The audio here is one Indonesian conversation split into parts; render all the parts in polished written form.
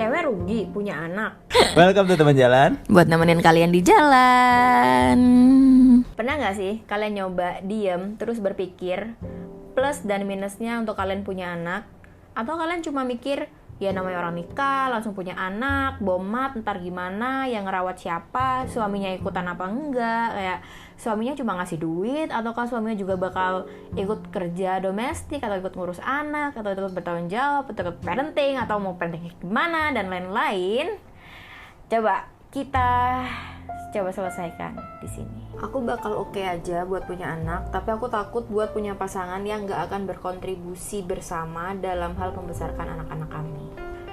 cewek rugi punya anak. Welcome to teman jalan. Buat nemenin kalian di jalan. Pernah nggak sih kalian nyoba diem terus berpikir plus dan minusnya untuk kalian punya anak? Atau kalian cuma mikir ya namanya orang nikah langsung punya anak, bomat ntar gimana, yang ngerawat siapa, suaminya ikutan apa enggak, kayak suaminya cuma ngasih duit ataukah suaminya juga bakal ikut kerja domestik atau ikut ngurus anak atau ikut bertanggung jawab atau ikut parenting atau mau parenting gimana dan lain-lain. Coba kita selesaikan di sini. Aku bakal oke aja buat punya anak, tapi aku takut buat punya pasangan yang gak akan berkontribusi bersama dalam hal membesarkan anak-anak kami.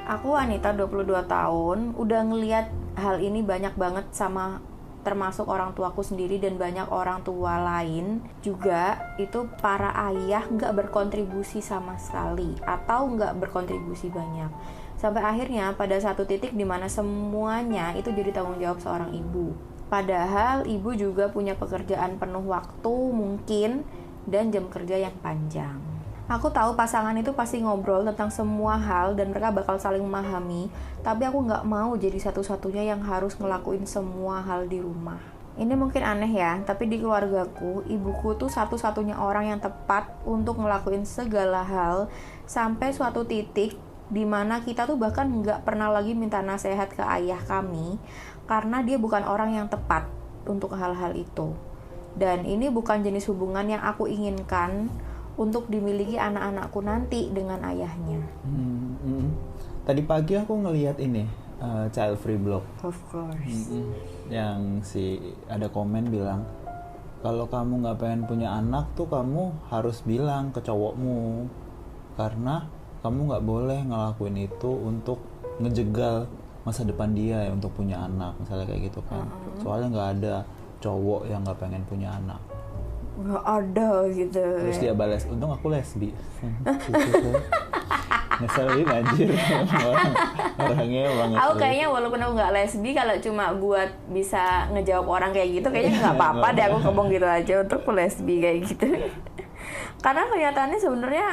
Aku wanita 22 tahun, udah ngeliat hal ini banyak banget sama termasuk orang tuaku sendiri dan banyak orang tua lain juga, itu para ayah gak berkontribusi sama sekali atau gak berkontribusi banyak. Sampai akhirnya pada satu titik dimana semuanya itu jadi tanggung jawab seorang ibu. Padahal ibu juga punya pekerjaan penuh waktu mungkin dan jam kerja yang panjang. Aku tahu pasangan itu pasti ngobrol tentang semua hal dan mereka bakal saling memahami, tapi aku gak mau jadi satu-satunya yang harus ngelakuin semua hal di rumah. Ini mungkin aneh ya, tapi di keluargaku, ibuku tuh satu-satunya orang yang tepat untuk ngelakuin segala hal sampai suatu titik dimana kita tuh bahkan gak pernah lagi minta nasihat ke ayah kami karena dia bukan orang yang tepat untuk hal-hal itu. Dan ini bukan jenis hubungan yang aku inginkan untuk dimiliki anak-anakku nanti dengan ayahnya. Tadi pagi aku ngelihat ini child free blog. Of course. Yang ada komen bilang kalau kamu nggak pengen punya anak tuh kamu harus bilang ke cowokmu karena kamu nggak boleh ngelakuin itu untuk ngejegal masa depan dia ya untuk punya anak, misalnya kayak gitu kan. Soalnya nggak ada cowok yang nggak pengen punya anak. Nggak ada gitu. Terus dia balas, untung aku lesbi. Ngeselin anjir. Orangnya banget. Aku kayaknya walaupun aku nggak lesbi, kalau cuma buat bisa ngejawab orang kayak gitu kayaknya nggak apa-apa deh, aku ngomong gitu aja untuk aku lesbi kayak gitu. Karena kenyataannya sebenarnya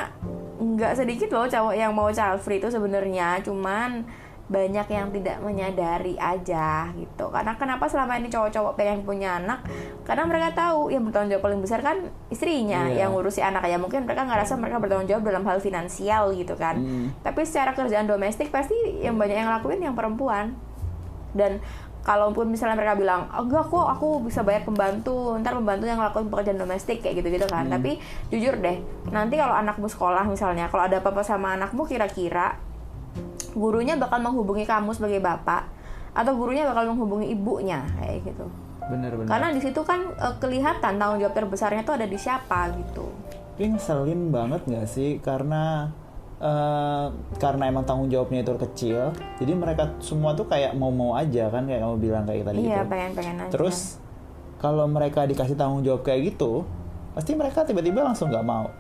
nggak sedikit loh cowok yang mau child free itu sebenarnya, cuman banyak yang tidak menyadari aja gitu. Karena kenapa selama ini cowok-cowok pengen punya anak? Karena mereka tahu yang bertanggung jawab paling besar kan istrinya, yang ngurusi anak. Ya mungkin mereka ngerasa mereka bertanggung jawab dalam hal finansial gitu kan. Tapi secara kerjaan domestik pasti yang banyak yang lakuin yang perempuan. Dan kalaupun misalnya mereka bilang, enggak kok aku bisa bayar pembantu, ntar pembantu yang ngelakuin pekerjaan domestik kayak gitu-gitu kan. Tapi jujur deh, nanti kalau anakmu sekolah misalnya, kalau ada apa-apa sama anakmu, kira-kira gurunya bakal menghubungi kamu sebagai bapak atau gurunya bakal menghubungi ibunya kayak gitu. Bener. Karena di situ kan kelihatan tanggung jawab terbesarnya tuh ada di siapa gitu. Tapi ngeselin banget nggak sih karena emang tanggung jawabnya itu kecil, jadi mereka semua tuh kayak mau aja kan, kayak kamu bilang kayak tadi gitu. Iya, pengen aja. Terus kalau mereka dikasih tanggung jawab kayak gitu, pasti mereka tiba-tiba langsung nggak mau.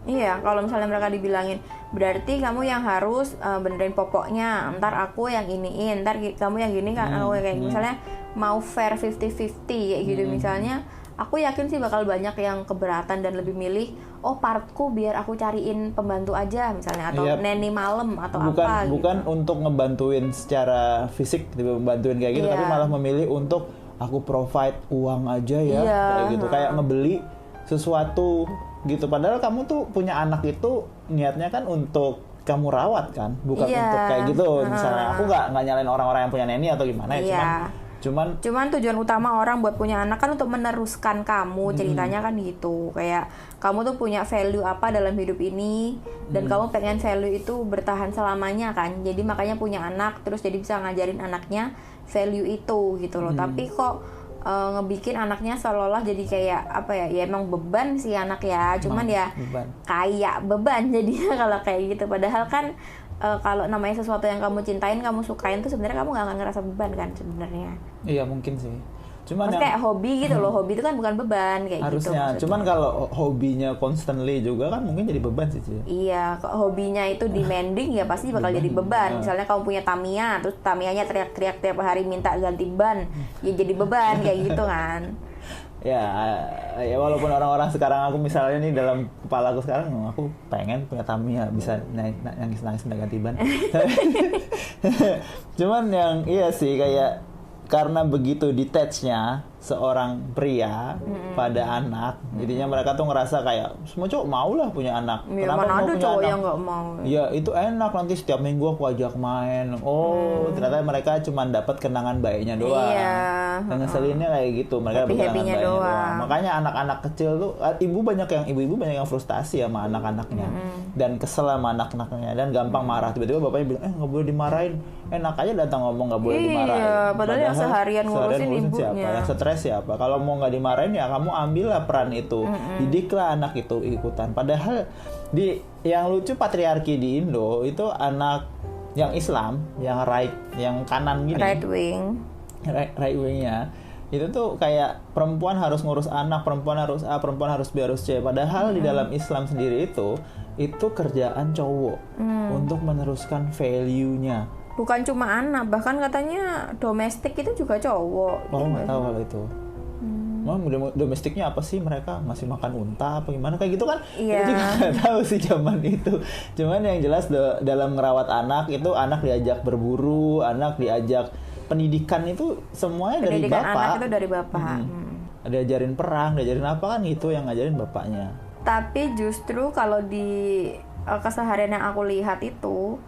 Iya, kalau misalnya mereka dibilangin, berarti kamu yang harus benerin popoknya, ntar aku yang iniin, ntar kamu yang gini kan, aku kayak misalnya mau fair 50-50 kayak gitu misalnya, aku yakin sih bakal banyak yang keberatan dan lebih milih, oh partku biar aku cariin pembantu aja misalnya, atau neni malam atau apa gitu. Bukan untuk ngebantuin secara fisik, tiba bantuin kayak gitu, tapi malah memilih untuk aku provide uang aja ya, kayak gitu, kayak ngebeli sesuatu gitu. Padahal kamu tuh punya anak itu niatnya kan untuk kamu rawat kan, bukan untuk kayak gitu. Misalnya aku nggak nyalain orang-orang yang punya neni atau gimana ya, cuman tujuan utama orang buat punya anak kan untuk meneruskan kamu, ceritanya kan gitu. Kayak kamu tuh punya value apa dalam hidup ini dan kamu pengen value itu bertahan selamanya kan. Jadi makanya punya anak terus jadi bisa ngajarin anaknya value itu gitu loh. Tapi kok ngebikin anaknya seolah-olah jadi kayak apa ya emang beban sih anak ya, cuman beban. Kayak beban jadinya kalau kayak gitu. Padahal kan kalau namanya sesuatu yang kamu cintain, kamu sukain tuh sebenarnya kamu nggak akan ngerasa beban kan sebenarnya. Iya mungkin sih. Cuman kayak hobi gitu loh, hobi itu kan bukan beban kayak harusnya, gitu. Cuman kalau hobinya constantly juga kan mungkin jadi beban sih. Iya, kalau hobinya itu demanding ya pasti bakal jadi beban. Misalnya kamu punya Tamiya, terus Tamiyanya teriak-teriak tiap hari minta ganti ban, ya jadi beban kayak gitu kan. ya walaupun orang-orang sekarang aku misalnya nih dalam kepala aku sekarang aku pengen punya Tamiya bisa nangis-nangis nggak ganti ban. Cuman yang iya sih kayak karena begitu detachnya seorang pria pada anak, jadinya mereka tuh ngerasa kayak semua cowok mau lah punya anak. Ya, Kenapa mana mau ada punya cowok anak? yang nggak mau. Ya itu enak, nanti setiap minggu aku ajak main. Ternyata mereka cuma dapat kenangan baiknya doang. Iya. Dan ngeselinnya kayak gitu, mereka dapat kenangan Happy-happynya baiknya doang. doang. Makanya anak-anak kecil tuh ibu-ibu banyak yang frustasi sama anak-anaknya dan kesel sama anak-anaknya dan gampang marah. Tiba-tiba bapaknya bilang nggak boleh dimarahin, enak aja datang ngomong nggak boleh dimarahin. Iya, padahal yang seharian ngurusin ibunya. siapa, yang stres siapa. Kalau mau nggak dimarahin ya kamu ambillah peran itu, didiklah anak itu ikutan. Padahal yang lucu patriarki di Indo itu anak yang Islam, yang yang kanan gini, Right wingnya. itu tuh kayak perempuan harus ngurus anak, perempuan harus A, perempuan harus B, harus C. Padahal di dalam Islam sendiri itu kerjaan cowok untuk meneruskan value-nya. Bukan cuma anak, bahkan katanya domestik itu juga cowok. Oh, nggak tahu hal itu. Domestiknya apa sih, mereka ngasih makan unta apa gimana kayak gitu kan? Iya. Itu juga nggak tahu sih zaman itu. Cuman yang jelas dalam merawat anak itu anak diajak berburu, anak diajak pendidikan itu semuanya dari Pendidikan bapak. anak itu dari bapak. Diajarin perang, diajarin apa kan itu yang ngajarin bapaknya. Tapi justru kalau di keseharian yang aku lihat itu,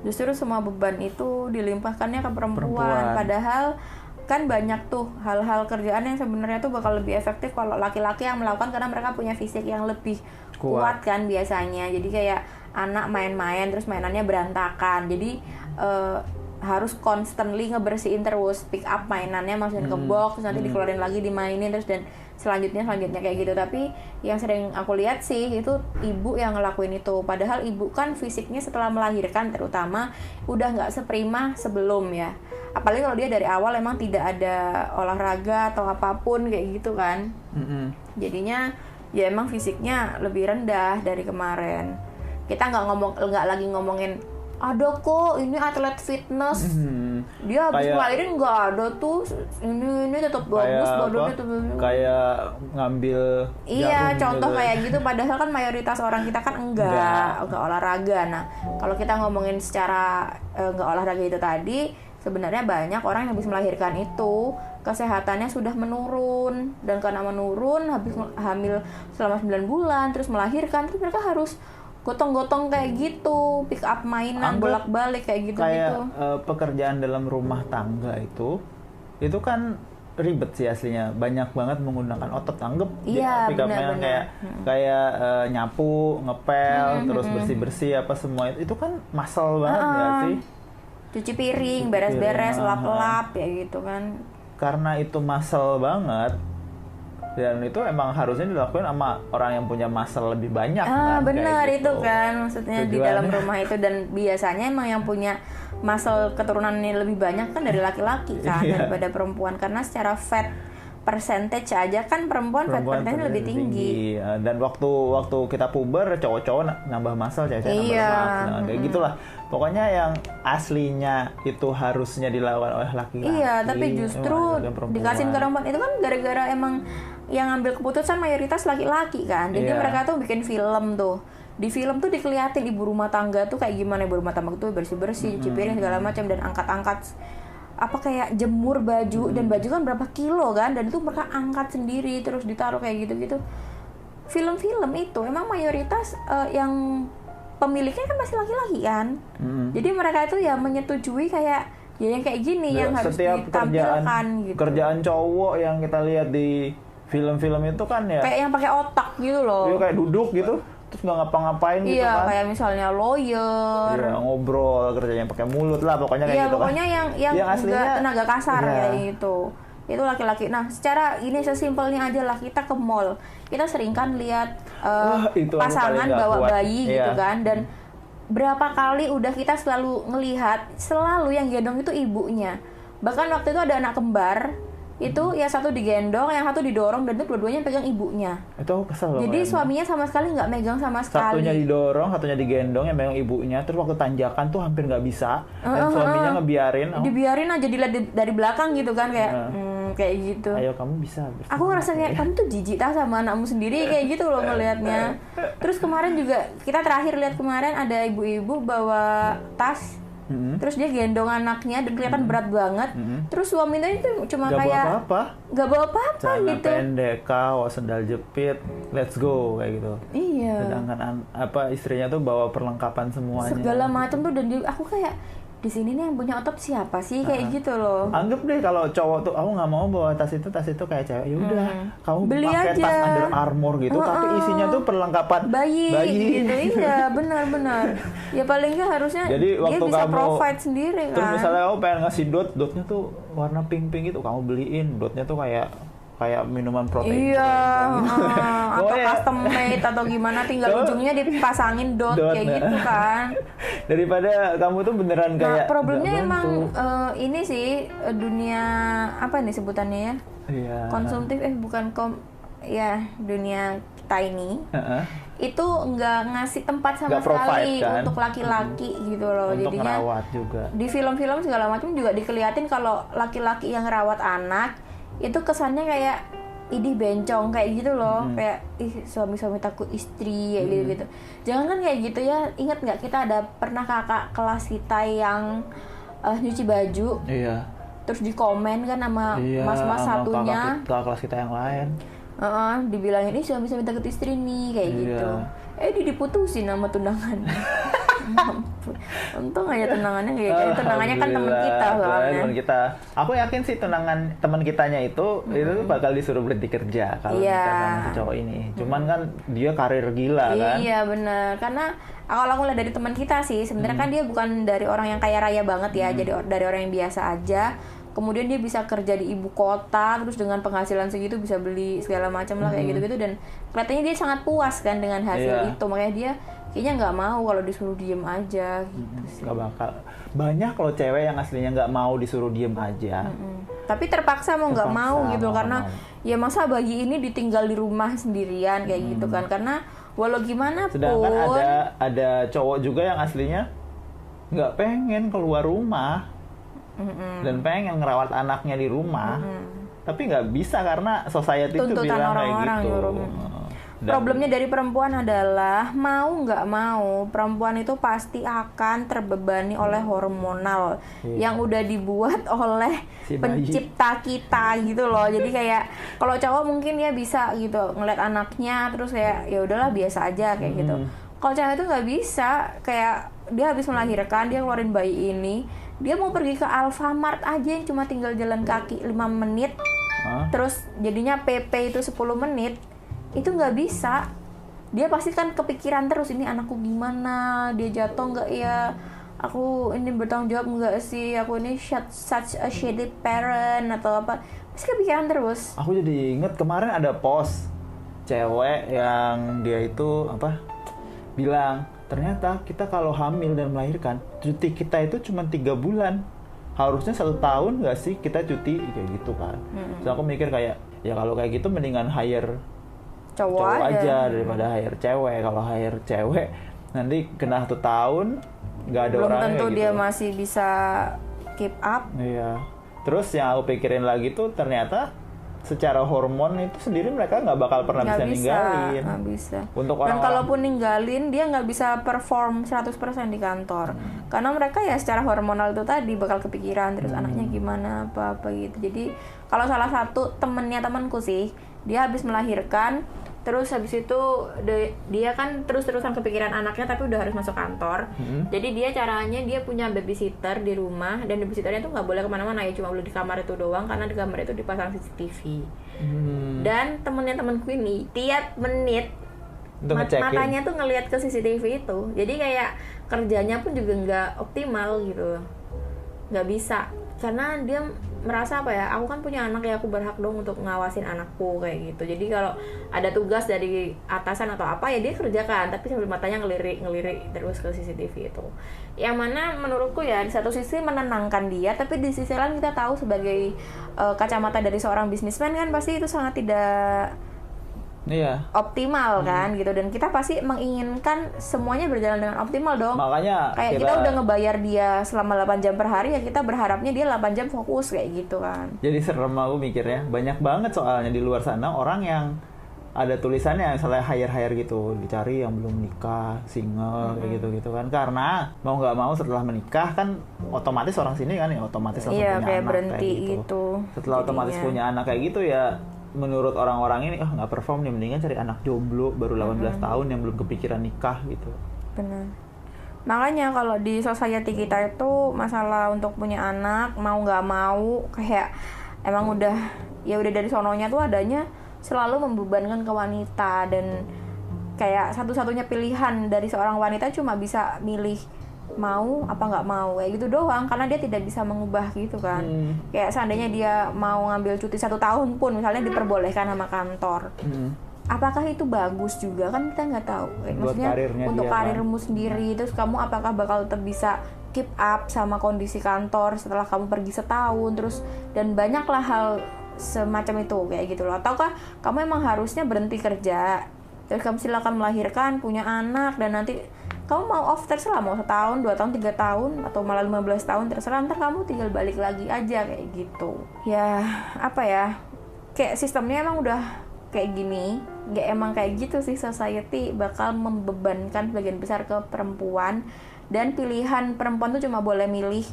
justru semua beban itu dilimpahkannya ke perempuan. Padahal kan banyak tuh hal-hal kerjaan yang sebenarnya tuh bakal lebih efektif kalau laki-laki yang melakukan, karena mereka punya fisik yang lebih kuat kan biasanya. Jadi kayak anak main-main terus mainannya berantakan, jadi harus constantly ngebersihin terus, pick up mainannya, masukin ke box, terus nanti dikeluarin lagi, dimainin terus, dan selanjutnya kayak gitu. Tapi yang sering aku lihat sih itu ibu yang ngelakuin itu. Padahal ibu kan fisiknya setelah melahirkan terutama udah nggak seprima sebelum ya. Apalagi kalau dia dari awal emang tidak ada olahraga atau apapun kayak gitu kan. Jadinya ya emang fisiknya lebih rendah dari kemarin. Kita nggak lagi ngomongin ada kok ini atlet fitness, dia habis ngelahirin nggak ada tuh, ini tetap bagus badannya tuh kayak ngambil iya jarum contoh gitu. Kayak gitu. Padahal kan mayoritas orang kita kan enggak olahraga. Nah kalau kita ngomongin secara enggak olahraga itu tadi, sebenarnya banyak orang yang habis melahirkan itu kesehatannya sudah menurun, dan karena menurun habis hamil selama 9 bulan terus melahirkan, terus mereka harus gotong-gotong kayak gitu, pick up mainan bolak-balik kayak gitu. Kayak pekerjaan dalam rumah tangga itu kan ribet sih aslinya, banyak banget menggunakan otot. Anggap pick up mainan kayak nyapu, ngepel, terus bersih-bersih apa semua itu kan muscle banget ya sih. Cuci piring, beres-beres, lap-lap ya gitu kan. Karena itu muscle banget. Dan itu emang harusnya dilakuin sama orang yang punya muscle lebih banyak kan. Benar gitu. itu kan maksudnya di dalam rumah itu. Dan biasanya emang yang punya muscle keturunannya lebih banyak kan dari laki-laki kan daripada perempuan, karena secara fat percentage aja kan perempuan fat percentage lebih tinggi. Dan waktu kita puber cowok-cowok nambah muscle, cewek-cewek nambah lemak. Kayak gitulah. Pokoknya yang aslinya itu harusnya dilakukan oleh laki-laki. Iya, tapi justru dikasihin ke perempuan itu kan gara-gara emang yang ngambil keputusan mayoritas laki-laki kan. Jadi mereka tuh bikin film tuh. Di film tuh dikeliatin ibu rumah tangga tuh kayak gimana, ibu rumah tangga tuh bersih-bersih, cuci piring segala macam, dan angkat-angkat apa kayak jemur baju, dan baju kan berapa kilo kan, dan itu mereka angkat sendiri terus ditaruh kayak gitu-gitu. Film-film itu emang mayoritas yang pemiliknya kan masih laki-laki kan. Jadi mereka itu ya menyetujui kayak ya yang kayak gini yang harus ditampilkan gitu. Kerjaan cowok yang kita lihat di film-film itu kan ya kayak yang pakai otak gitu loh. Dia kayak duduk gitu terus nggak ngapa-ngapain gitu kan. Iya, kayak misalnya lawyer. Iya, ngobrol, kerjanya pakai mulut lah pokoknya kayak gitu kan. Iya, pokoknya yang aslinya tenaga kasar kayak gitu. Itu laki-laki. Nah, secara ini sesimpelnya aja lah, kita ke mall. Kita sering kan lihat pasangan bawa bayi gitu kan, dan berapa kali udah kita selalu ngelihat yang gendong itu ibunya. Bahkan waktu itu ada anak kembar, itu ya satu digendong, yang satu didorong, dan itu dua-duanya pegang ibunya. Itu aku kesel banget. Jadi suaminya sama sekali nggak megang sama sekali. Satunya didorong, satunya digendong, yang megang ibunya. Terus waktu tanjakan tuh hampir nggak bisa, dan suaminya ngebiarin. Dibiarin aja, dilihat dari belakang gitu kan, kayak kayak gitu. Ayo kamu bisa. Aku ngerasa kayak kamu tuh jijik tau sama anakmu sendiri kayak gitu loh ngelihatnya. Terus kemarin juga kita terakhir lihat kemarin ada ibu-ibu bawa tas. Terus dia gendong anaknya dan kelihatan berat banget. Terus suaminya itu cuma Gak kayak bawa apa-apa. Gak bawa apa-apa Celana gitu. pendek, kaos, sendal jepit, let's go kayak gitu. Iya. Sedangkan istrinya tuh bawa perlengkapan semuanya. Segala macam tuh dan aku kayak di sini nih yang punya otot siapa sih kayak gitu loh. Anggap deh kalau cowok tuh aku nggak mau bawa tas itu kayak cewek. Ya udah, kamu Beli pakai aja. tas Under Armour gitu, tapi isinya tuh perlengkapan bayi. Gitu. Iya, benar. Ya paling nggak harusnya Jadi dia waktu bisa kamu provide sendiri kan. Terus misalnya kamu pengen ngasih dotnya tuh warna pink gitu, kamu beliin dotnya tuh kayak minuman protein. Iya, atau Pokoknya- custom made atau gimana, tinggal ujungnya dipasangin dot kayak nah. gitu kan. Daripada kamu tuh beneran Nah, kayak problemnya nggak emang bantu. ini sih dunia apa nih sebutannya ya? Iya. Konsumtif dunia kita ini. Heeh. Itu nggak ngasih tempat sama Nggak provide, sekali kan? untuk laki-laki gitu loh. Untuk Jadinya ngerawat juga. di film-film segala macam juga dikeliatin kalau laki-laki yang ngerawat anak itu kesannya kayak idih bencong kayak gitu loh, kayak suami-suami takut istri kayak gitu. Jangan kan kayak gitu ya. Ingat nggak kita ada pernah kakak kelas kita yang nyuci baju Iya. terus dikomen kan sama mas-mas sama satunya. kakak kelas kita yang lain. Dibilangin ini suami-suami takut istri nih kayak Iya. gitu. Dia diputusin sama tunangannya. Ampun. Untung aja tunangannya kayak gitu. Tunangannya kan teman kita soalnya. Teman kita. Aku yakin sih tunangan teman kitanya itu tuh bakal disuruh berhenti kerja kalau Iya. nikah sama si cowok ini. Cuman kan dia karir gila kan. Iya benar. Karena kalau aku lihat dari teman kita sih, sebenarnya kan dia bukan dari orang yang kaya raya banget ya, jadi dari orang yang biasa aja. Kemudian dia bisa kerja di ibu kota, terus dengan penghasilan segitu bisa beli segala macam lah kayak gitu-gitu, dan kelihatannya dia sangat puas kan dengan hasil itu. Makanya dia kayaknya nggak mau kalau disuruh diem aja gitu sih. Nggak bakal. Banyak loh cewek yang aslinya nggak mau disuruh diem aja. Tapi terpaksa mau nggak mau gitu mau karena mau. ya masa bayi ini ditinggal di rumah sendirian kayak gitu kan, karena walau gimana Sedangkan pun ada cowok juga yang aslinya nggak pengen keluar rumah dan pengen ngerawat anaknya di rumah, tapi nggak bisa karena society itu tuntutan bilang kayak orang-orang gitu. nyuruh. Dan- Problemnya dari perempuan adalah mau nggak mau perempuan itu pasti akan terbebani oleh hormonal yang udah dibuat oleh Si bayi. pencipta kita gitu loh. Jadi kayak kalau cowok mungkin ya bisa gitu ngeliat anaknya terus kayak ya udahlah biasa aja kayak gitu. Kalau cewek itu nggak bisa, kayak dia habis melahirkan dia keluarin bayi ini, dia mau pergi ke Alfamart aja yang cuma tinggal jalan kaki 5 menit. Terus jadinya PP itu 10 menit, itu nggak bisa. Dia pasti kan kepikiran terus, ini anakku gimana, dia jatuh nggak ya, aku ini bertanggung jawab nggak sih, aku ini such a shitty parent atau apa, pasti kepikiran terus. Aku jadi inget kemarin ada post cewek yang dia itu bilang ternyata kita kalau hamil dan melahirkan cuti kita itu cuma 3 bulan, harusnya 1 tahun nggak sih kita cuti kayak gitu kan. Terus aku mikir kayak ya kalau kayak gitu mendingan hire Cowok aja daripada hire cewek. Kalau hire cewek nanti kena 1 tahun nggak ada belum orangnya tentu gitu. dia masih bisa keep up. Iya. Terus yang aku pikirin lagi tuh ternyata secara hormon itu sendiri mereka nggak bakal pernah bisa ninggalin. Nggak bisa. Untuk Dan orang-orang- kalaupun ninggalin, dia nggak bisa perform 100% di kantor. Karena mereka ya secara hormonal itu tadi bakal kepikiran terus anaknya gimana apa-apa gitu. Jadi kalau salah satu temanku sih, dia habis melahirkan, terus habis itu dia kan terus-terusan kepikiran anaknya tapi udah harus masuk kantor. Jadi dia caranya dia punya babysitter di rumah, dan babysitternya tuh nggak boleh kemana-mana ya, cuma boleh di kamar itu doang karena di kamar itu dipasang CCTV. Dan temenku ini tiap menit Untuk ngecekin. matanya tuh ngelihat ke CCTV itu. Jadi kayak kerjanya pun juga nggak optimal gitu, nggak bisa karena dia merasa aku kan punya anak ya, aku berhak dong untuk ngawasin anakku kayak gitu. Jadi kalau ada tugas dari atasan atau apa ya dia kerjakan, tapi sambil matanya ngelirik terus ke CCTV itu. Yang mana menurutku ya di satu sisi menenangkan dia, tapi di sisi lain kita tahu sebagai kacamata dari seorang bisnismen kan pasti itu sangat tidak Iya. optimal kan gitu, dan kita pasti menginginkan semuanya berjalan dengan optimal dong. Makanya Kayak kita udah ngebayar dia selama 8 jam per hari, ya kita berharapnya dia 8 jam fokus kayak gitu kan. Jadi serem aku mikirnya, banyak banget soalnya di luar sana orang yang ada tulisannya misalnya hire gitu, dicari yang belum nikah, single kayak gitu kan, karena mau nggak mau setelah menikah kan otomatis orang sini kan ya otomatis langsung Iya, punya kayak anak berhenti kayak gitu. gitu Setelah otomatis jadinya. punya anak kayak gitu ya, menurut orang-orang ini nggak perform nih, mendingan cari anak jomblo baru 18 tahun yang belum kepikiran nikah gitu. Benar. Makanya kalau di society kita itu masalah untuk punya anak mau nggak mau kayak emang udah dari sononya tuh adanya selalu membebankan ke wanita, dan kayak satu-satunya pilihan dari seorang wanita cuma bisa milih mau apa nggak mau kayak gitu doang, karena dia tidak bisa mengubah gitu kan. Kayak seandainya dia mau ngambil cuti 1 tahun pun misalnya diperbolehkan sama kantor, apakah itu bagus juga kan kita nggak tahu. Maksudnya untuk karirmu sendiri, terus kamu apakah bakal tetap bisa keep up sama kondisi kantor setelah kamu pergi setahun terus, dan banyaklah hal semacam itu kayak gitu loh. Ataukah kamu emang harusnya berhenti kerja terus kamu silakan melahirkan, punya anak, dan nanti kamu mau off terserah, mau 1 tahun, 2 tahun, 3 tahun, atau malah 15 tahun terserah, ntar kamu tinggal balik lagi aja kayak gitu. Ya apa ya, kayak sistemnya emang udah kayak gini, emang kayak gitu sih, society bakal membebankan sebagian besar ke perempuan, dan pilihan perempuan tuh cuma boleh milih,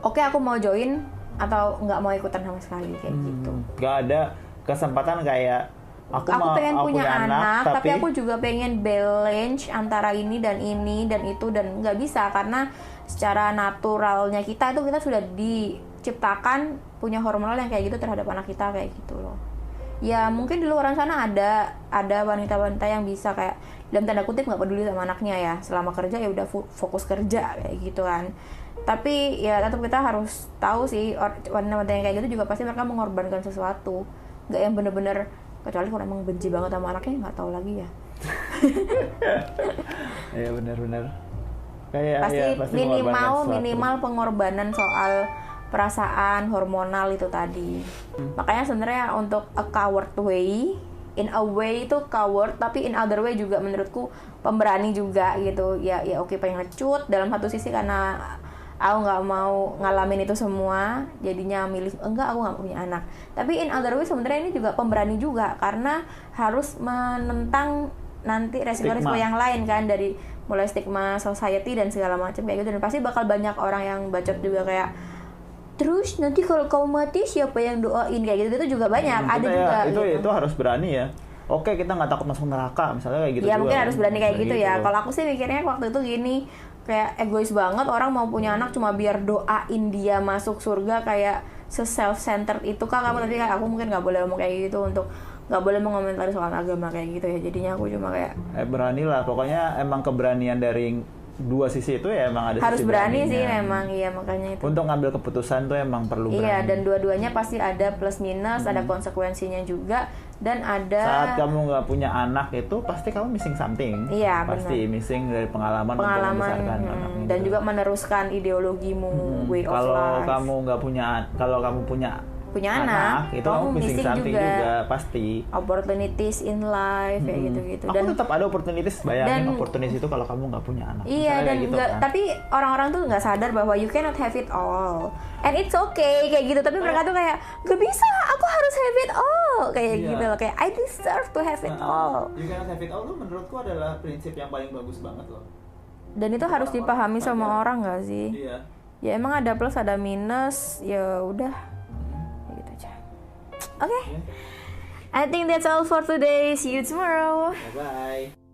oke, aku mau join atau nggak mau ikutan sama sekali kayak gitu. Nggak ada kesempatan kayak aku pengen punya anak, tapi tapi aku juga pengen balance antara ini dan itu, dan nggak bisa karena secara naturalnya kita sudah diciptakan punya hormonal yang kayak gitu terhadap anak kita kayak gitu loh. Ya mungkin di luar sana ada wanita-wanita yang bisa kayak dalam tanda kutip nggak peduli sama anaknya ya, selama kerja ya udah fokus kerja kayak gitu kan. Tapi ya tetap kita harus tahu sih, wanita-wanita yang kayak gitu juga pasti mereka mengorbankan sesuatu, nggak yang bener-bener, kecuali kalau emang benci banget sama anaknya nggak tahu lagi ya. Iya benar-benar kayak pasti minimal pengorbanan soal perasaan hormonal itu tadi. Makanya sebenarnya untuk a coward way, in a way itu coward, tapi in other way juga menurutku pemberani juga gitu. Ya oke, pengen ngecut dalam satu sisi karena aku nggak mau ngalamin itu semua, jadinya milih enggak, aku nggak punya anak. Tapi in other way sebenarnya ini juga pemberani juga, karena harus menentang nanti resiko-resiko yang lain kan, dari mulai stigma society dan segala macam kayak gitu. Dan pasti bakal banyak orang yang bacot juga kayak, terus nanti kalau kamu mati siapa yang doain kayak gitu, itu juga banyak. Ada juga itu harus berani ya. Oke, kita nggak takut masuk neraka misalnya kayak gitu ya juga, mungkin harus berani kayak gitu ya. gitu. Kalau aku sih mikirnya waktu itu gini, kayak egois banget orang mau punya anak cuma biar doain dia masuk surga, kayak se-self-centered itu kak kamu. Tapi kayak aku mungkin nggak boleh ngomong kayak gitu, untuk nggak boleh mengomentari soal agama kayak gitu ya. Jadinya aku cuma kayak beranilah, pokoknya emang keberanian dari dua sisi itu ya emang ada harus sisi berani beraninya. sih memang, iya makanya itu. Untuk ngambil keputusan tuh emang perlu berani. Iya, dan dua-duanya pasti ada plus minus, ada konsekuensinya juga, dan ada saat kamu nggak punya anak itu pasti kamu missing something. Iya, pasti benar. missing dari pengalaman untuk membesarkan anak dan itu. juga meneruskan ideologimu, way of life. Kalau kamu punya anak itu kamu missing something juga pasti. Opportunities in life kayak gitu-gitu. Aku tetap ada opportunities, bayangin opportunities itu kalau kamu nggak punya anak. Iya, dan gitu, kan? Tapi orang-orang tuh nggak sadar bahwa you cannot have it all, and it's okay kayak gitu. Tapi mereka tuh kayak gak bisa, aku harus have it all kayak gitu loh, kayak I deserve to have it all. You cannot have it all tuh menurutku adalah prinsip yang paling bagus banget loh. Dan itu harus dipahami sama orang nggak sih? Iya. Ya emang ada plus ada minus, ya udah gitu aja. Oke. I think that's all for today. See you tomorrow. Bye bye.